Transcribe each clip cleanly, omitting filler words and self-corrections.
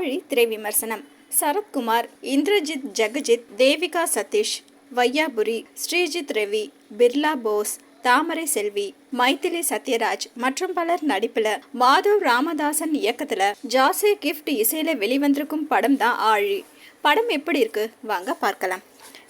ஆழி திரை விமர்சனம். சரத்குமார், இந்திரஜித், ஜெகஜித், தேவிகா சதீஷ், வையாபுரி, ஸ்ரீஜித் ரவி, பிர்லா போஸ், தாமரை செல்வி, மைதிலி சத்யராஜ் மற்றும் பலர் நடிப்புல மாதவ் ராமதாசன் இயக்கத்துல ஜாசே கிஃப்ட் இசையில வெளிவந்திருக்கும் படம் தான் ஆழி. படம் எப்படி இருக்கு வாங்க பார்க்கலாம்.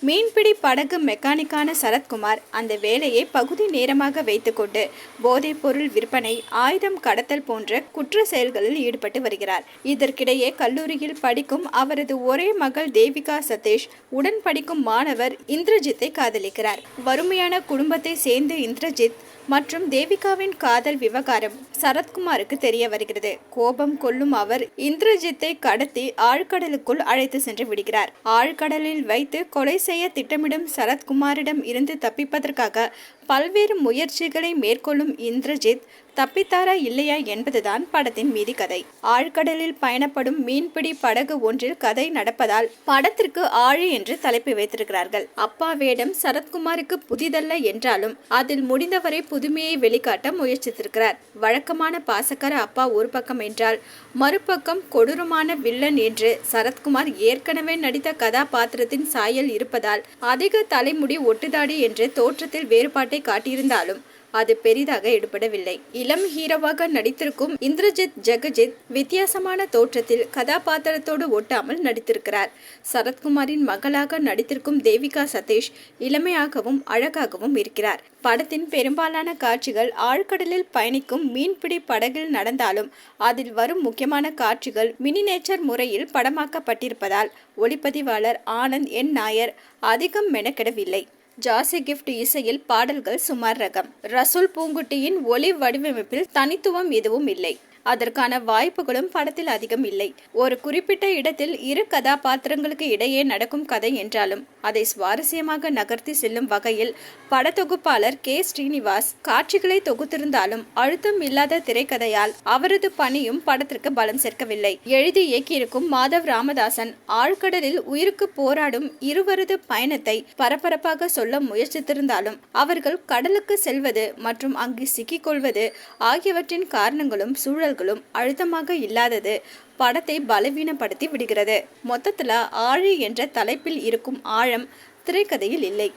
மீன்பிடி படகு மெக்கானிக்கான சரத்குமார் அந்த வேலையை பகுதி நேரமாக வைத்துக்கொண்டு போதைப் பொருள் விற்பனை, ஆயுதம் கடத்தல் போன்ற குற்ற செயல்களில் ஈடுபட்டு வருகிறார். இதற்கிடையே கல்லூரியில் படிக்கும் அவரது ஒரே மகள் தேவிகா சதீஷ் உடன் படிக்கும் மாணவர் இந்திரஜித்தை காதலிக்கிறார். வறுமையான குடும்பத்தை சேர்ந்த இந்திரஜித் மற்றும் தேவிகாவின் காதல் விவகாரம் சரத்குமாருக்கு தெரிய வருகிறது. கோபம் கொள்ளும் அவர் இந்திரஜித்தை கடத்தி ஆழ்கடலுக்குள் அழைத்து சென்று விடுகிறார். ஆழ்கடலில் வைத்து கொலை செய்ய திட்டமிடும் சரத்குமாரிடம் இருந்து தப்பிப்பதற்காக பல்வேறு முயற்சிகளை மேற்கொள்ளும் இந்திரஜித் தப்பித்தாரா இல்லையா என்பதுதான் படத்தின் மீதி கதை. ஆழ்கடலில் பயணப்படும் மீன்பிடி படகு ஒன்றில் கதை நடப்பதால் படத்திற்கு ஆழி என்று தலைப்பு வைத்திருக்கிறார்கள். அப்பா வேடம் சரத்குமாருக்கு புதிதல்ல என்றாலும் அதில் முடிந்தவரை புதுமையை வெளிக்காட்ட முயற்சித்திருக்கிறார். வழக்கமான பாசக்கார அப்பா ஒரு பக்கம் என்றால் மறுபக்கம் கொடூரமான வில்லன் என்று சரத்குமார் ஏற்கனவே நடித்த கதாபாத்திரத்தின் சாயல் இருப்பதால் அதிக தலைமுடி ஒட்டுதாடி என்று தோற்றத்தில் வேறுபாட்டை காட்டியிருந்தாலும் அது பெரிதாக எடுபடவில்லை. இளம் ஹீரோவாக நடித்திருக்கும் இந்திரஜித் ஜெகஜித் வித்தியாசமான தோற்றத்தில் கதாபாத்திரத்தோடு ஒட்டாமல் நடித்திருக்கிறார். சரத்குமாரின் மகளாக நடித்திருக்கும் தேவிகா சதீஷ் இளமையாகவும் அழகாகவும் இருக்கிறார். படத்தின் பெரும்பாலான காட்சிகள் ஆழ்கடலில் பயணிக்கும் மீன்பிடி படகில் நடந்தாலும் அதில் வரும் முக்கியமான காட்சிகள் மினினேச்சர் முறையில் படமாக்கப்பட்டிருப்பதால் ஒளிப்பதிவாளர் ஆனந்த் என் நாயர் அதிகம் மெனக்கெடவில்லை. ஜாசே கிஃப்ட் இசையில் பாடல்கள் சுமார் ரகம். ரசூல் பூங்குட்டியின் ஒலி வடிவமைப்பில் தனித்துவம் எதுவும் இல்லை. அதற்கான வாய்ப்புகளும் படத்தில் அதிகம் இல்லை. ஒரு குறிப்பிட்ட இடத்தில் இரு கதாபாத்திரங்களுக்கு இடையே நடக்கும் கதை என்றாலும் அதை சுவாரஸ்யமாக நகர்த்தி செல்லும் வகையில் படத்தொகுப்பாளர் கே ஸ்ரீனிவாஸ் காட்சிகளை தொகுத்திருந்தாலும் அழுத்தம் இல்லாத திரைக்கதையால் அவரது பணியும் படத்திற்கு பலம் சேர்க்கவில்லை. எழுதி இயக்கியிருக்கும் மாதவ் ராமதாசன் ஆழ்கடலில் உயிருக்கு போராடும் இருவரது பயணத்தை பரபரப்பாக சொல்ல முயற்சித்திருந்தாலும் அவர்கள் கடலுக்கு செல்வது மற்றும் அங்கு சிக்கிக்கொள்வது ஆகியவற்றின் காரணங்களும் சூழல் அழுத்தமாக இல்லாதது படத்தை பலவீனப்படுத்தி விடுகிறது. மொத்தத்துல ஆழி என்ற தலைப்பில் இருக்கும் ஆழம் திரைக்கதையில் இல்லை.